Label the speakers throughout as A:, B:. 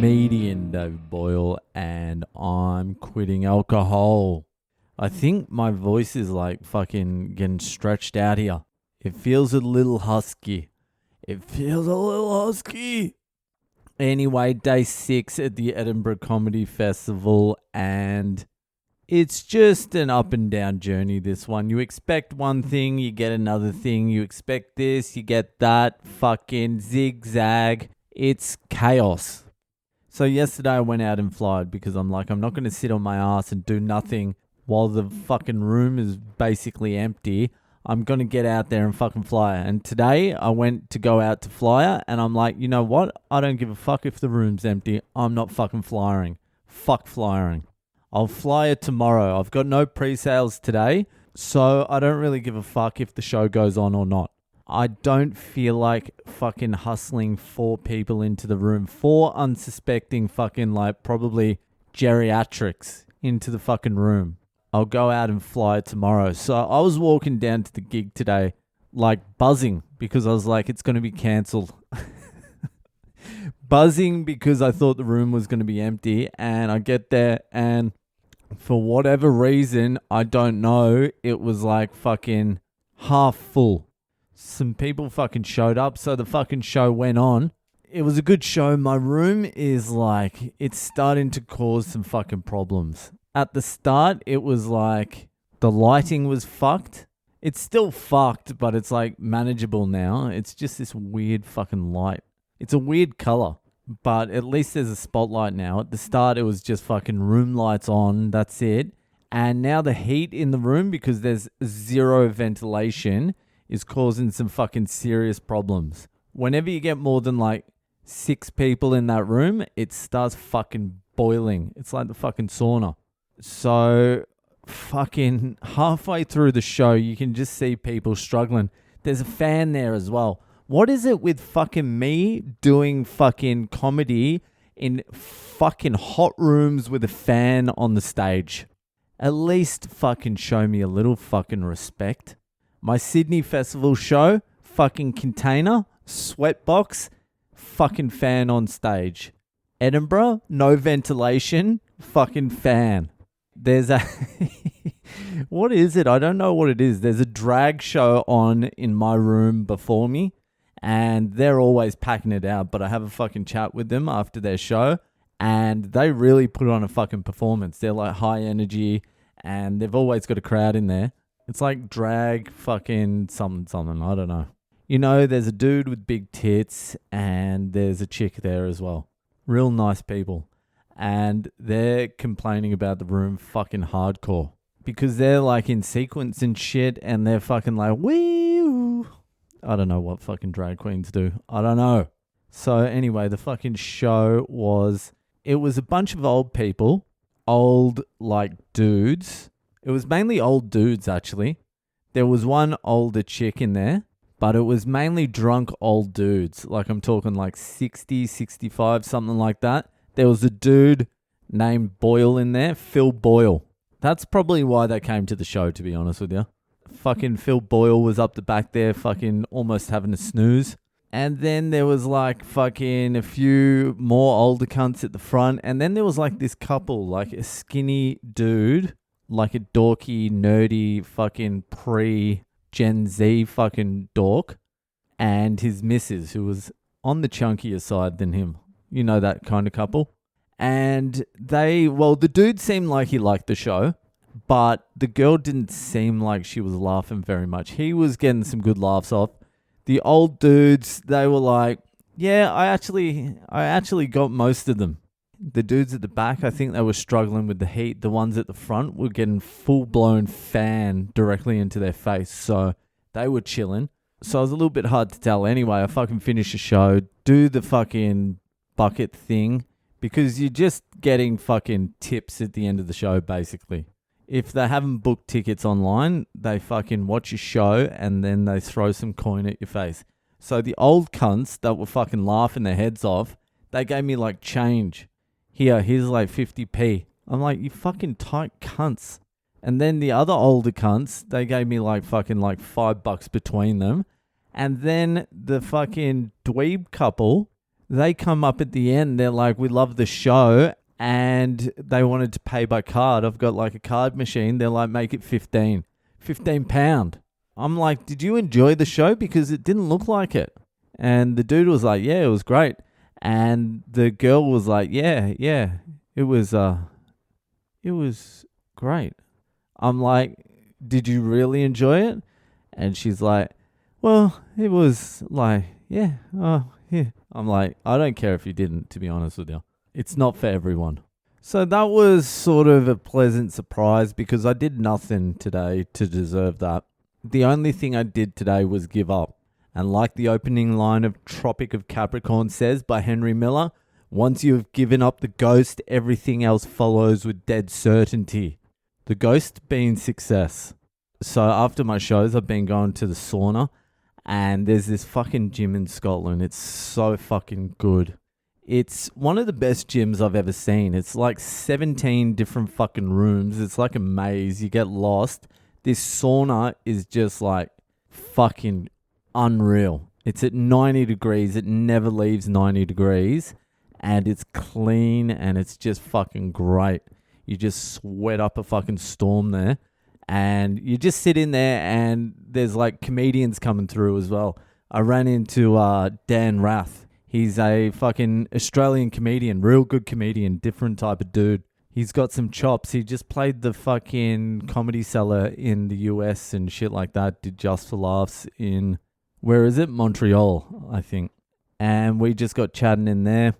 A: comedian David Boyle, and I'm quitting alcohol. I think my voice is like fucking getting stretched out here. It feels a little husky. Anyway, day 6 at the Edinburgh Comedy Festival, and it's just an up and down journey, this one. You expect one thing, you get another thing. You expect this, you get that. Fucking zigzag. It's chaos. So yesterday I went out and flied because I'm like, I'm not going to sit on my ass and do nothing while the fucking room is basically empty. I'm going to get out there and fucking fly. And today I went to go out to flyer and I'm like, you know what? I don't give a fuck if the room's empty. I'm not fucking flying. Fuck flying. I'll fly it tomorrow. I've got no pre-sales today, so I don't really give a fuck if the show goes on or not. I don't feel like fucking hustling 4 people into the room. 4 unsuspecting fucking like probably geriatrics into the fucking room. I'll go out and fly tomorrow. So I was walking down to the gig today like buzzing because I was like, it's going to be cancelled. Buzzing because I thought the room was going to be empty, and I get there and for whatever reason, I don't know, it was like fucking half full. Some people fucking showed up, so the fucking show went on. It was a good show. My room is like, it's starting to cause some fucking problems. At the start, it was like the lighting was fucked. It's still fucked, but it's like manageable now. It's just this weird fucking light. It's a weird color, but at least there's a spotlight now. At the start, it was just fucking room lights on. That's it. And now the heat in the room, because there's zero ventilation, is causing some fucking serious problems. Whenever you get more than like 6 people in that room, it starts fucking boiling. It's like the fucking sauna. So fucking halfway through the show, you can just see people struggling. There's a fan there as well. What is it with fucking me doing fucking comedy in fucking hot rooms with a fan on the stage? At least fucking show me a little fucking respect. My Sydney Festival show, fucking container, sweatbox, fucking fan on stage. Edinburgh, no ventilation, fucking fan. There's a... What is it? I don't know what it is. There's a drag show on in my room before me, and they're always packing it out, but I have a fucking chat with them after their show, and they really put on a fucking performance. They're like high energy, and they've always got a crowd in there. It's like drag fucking something. I don't know. You know, there's a dude with big tits, and there's a chick there as well. Real nice people. And they're complaining about the room fucking hardcore because they're like in sequence and shit, and they're fucking like, wee. I don't know what fucking drag queens do. I don't know. So anyway, the fucking show it was a bunch of old people, old like dudes. It was mainly old dudes, actually. There was one older chick in there, but it was mainly drunk old dudes. Like I'm talking like 60, 65, something like that. There was a dude named Boyle in there, Phil Boyle. That's probably why they came to the show, to be honest with you. Fucking Phil Boyle was up the back there, fucking almost having a snooze. And then there was like fucking a few more older cunts at the front. And then there was like this couple, like a skinny dude, like a dorky, nerdy, fucking pre-Gen Z fucking dork. And his missus, who was on the chunkier side than him. You know, that kind of couple. And the dude seemed like he liked the show, but the girl didn't seem like she was laughing very much. He was getting some good laughs off. The old dudes, they were like, yeah, I actually got most of them. The dudes at the back, I think they were struggling with the heat. The ones at the front were getting full-blown fan directly into their face. So they were chilling. So it was a little bit hard to tell. Anyway, I fucking finished the show, do the fucking bucket thing, because you're just getting fucking tips at the end of the show, basically. If they haven't booked tickets online, they fucking watch your show and then they throw some coin at your face. So the old cunts that were fucking laughing their heads off, they gave me like change. Here's like 50p. I'm like, you fucking tight cunts. And then the other older cunts, they gave me like fucking like $5 between them. And then the fucking dweeb couple, They come up at the end. They're like, we love the show. And they wanted to pay by card. I've got like a card machine. They're like, make it 15 pound. I'm like, did you enjoy the show? Because it didn't look like it. And the dude was like, yeah, it was great. And the girl was like, yeah, it was great. I'm like, did you really enjoy it? And she's like, well, it was like, yeah. I'm like, I don't care if you didn't, to be honest with you. It's not for everyone. So that was sort of a pleasant surprise because I did nothing today to deserve that. The only thing I did today was give up. And like the opening line of Tropic of Capricorn says by Henry Miller, once you have given up the ghost, everything else follows with dead certainty. The ghost being success. So after my shows, I've been going to the sauna and there's this fucking gym in Scotland. It's so fucking good. It's one of the best gyms I've ever seen. It's like 17 different fucking rooms. It's like a maze. You get lost. This sauna is just like fucking unreal. It's at 90 degrees. It never leaves 90 degrees. And it's clean and it's just fucking great. You just sweat up a fucking storm there. And you just sit in there and there's like comedians coming through as well. I ran into Dan Rath. He's a fucking Australian comedian, real good comedian, different type of dude. He's got some chops. He just played the fucking Comedy Cellar in the US and shit like that. Did Just for Laughs in, where is it? Montreal, I think. And we just got chatting in there.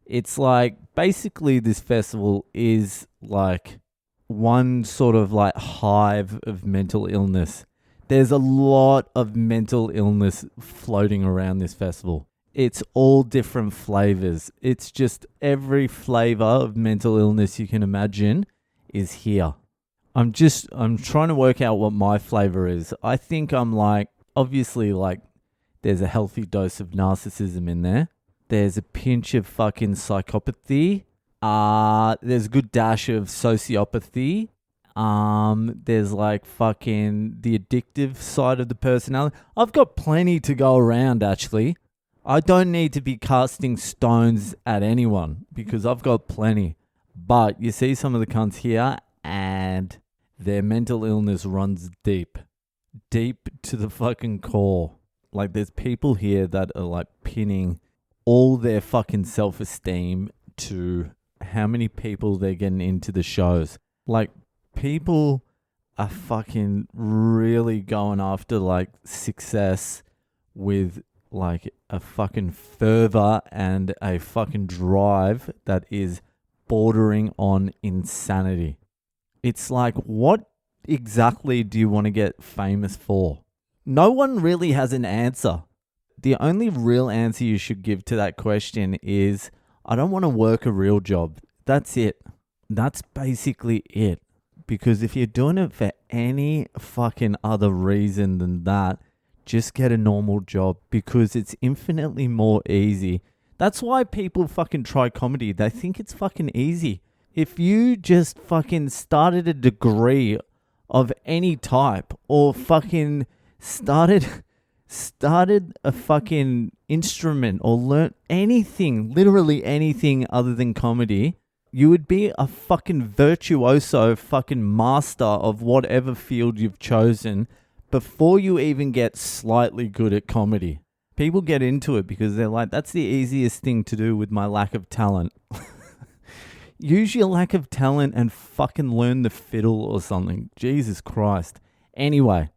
A: It's like, basically this festival is like one sort of like hive of mental illness. There's a lot of mental illness floating around this festival. It's all different flavors. It's just every flavor of mental illness you can imagine is here. I'm trying to work out what my flavor is. I think I'm like, obviously like there's a healthy dose of narcissism in there. There's a pinch of fucking psychopathy. There's a good dash of sociopathy. There's like fucking the addictive side of the personality. I've got plenty to go around actually. I don't need to be casting stones at anyone because I've got plenty. But you see some of the cunts here and their mental illness runs deep to the fucking core. Like there's people here that are like pinning all their fucking self-esteem to how many people they're getting into the shows. Like people are fucking really going after like success with like a fucking fervor and a fucking drive that is bordering on insanity. It's like, what exactly do you want to get famous for? No one really has an answer. The only real answer you should give to that question is, I don't want to work a real job. That's it. That's basically it. Because if you're doing it for any fucking other reason than that, just get a normal job because it's infinitely more easy. That's why people fucking try comedy. They think it's fucking easy. If you just fucking started a degree of any type or fucking started a fucking instrument or learnt anything, literally anything other than comedy, you would be a fucking virtuoso, fucking master of whatever field you've chosen before you even get slightly good at comedy. People get into it because they're like, that's the easiest thing to do with my lack of talent. Use your lack of talent and fucking learn the fiddle or something. Jesus Christ. Anyway,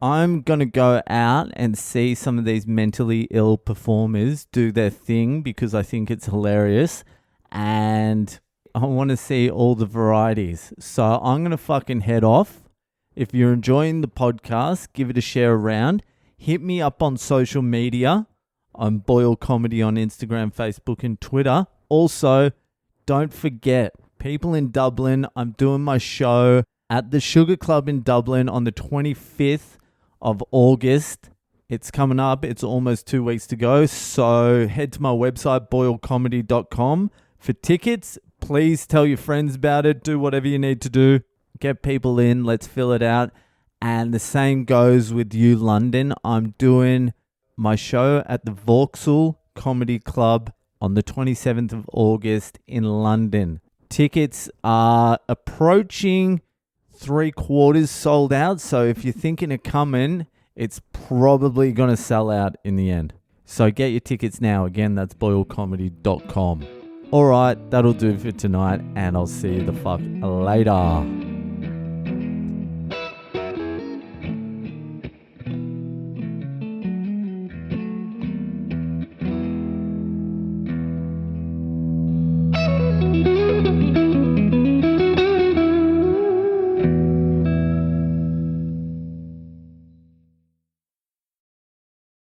A: I'm going to go out and see some of these mentally ill performers do their thing because I think it's hilarious. And I want to see all the varieties. So I'm going to fucking head off. If you're enjoying the podcast, give it a share around. Hit me up on social media. I'm Boyle Comedy on Instagram, Facebook, and Twitter. Also, don't forget, people in Dublin, I'm doing my show at the Sugar Club in Dublin on the 25th of August. It's coming up. It's almost 2 weeks to go. So head to my website, boylecomedy.com for tickets. Please tell your friends about it. Do whatever you need to do. Get people in. Let's fill it out. And the same goes with you, London. I'm doing my show at the Vauxhall Comedy Club on the 27th of August in London. Tickets are approaching 3/4 sold out. So if you're thinking of coming, it's probably going to sell out in the end. So get your tickets now. Again, that's boylecomedy.com. All right, that'll do for tonight, and I'll see you the fuck later.